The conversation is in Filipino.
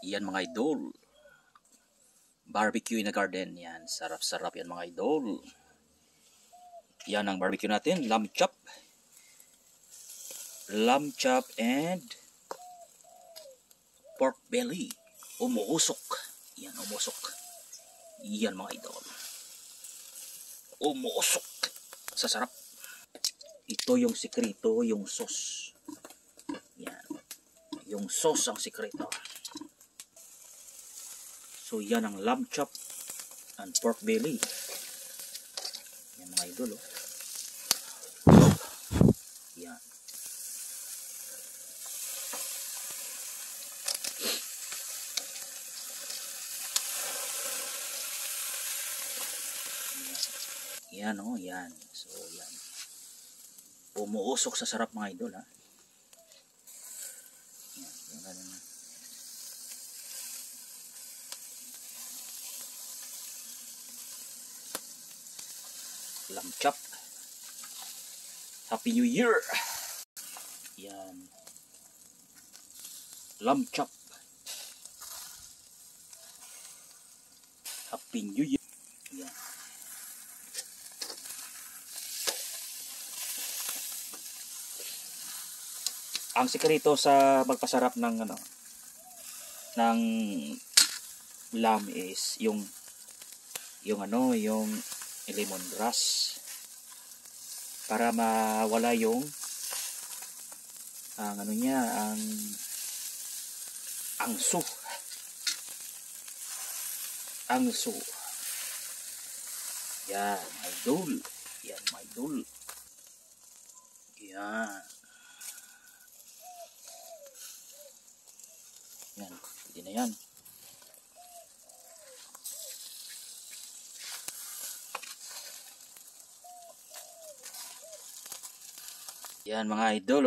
Yan mga idol. Barbecue in a garden. Yan. Sarap-sarap yan mga idol. Yan ang barbecue natin. Lamb chop. Lamb chop and pork belly. Umuusok. Yan, umusok. Yan mga idol. Umuusok. Sa sarap. Ito yung sikreto, yung sauce. Yan. Yung sauce ang sikreto. So yan ang lamb chop and pork belly. Yan mga idol. Oh. Yan. Yan oh, yan. So yan. Umuusok sa sarap mga idol ha. Yan, yan, yan. Lamb chop. Happy New Year. Yan. Lamb chop. Happy New Year. Yan. Ang sikreto sa magpasarap ng ng lamb is yung lemongrass para mawala yung ang angso. Yan, idol. Yan, idol. Yan. Yan, pwede na yan. Yan mga idol.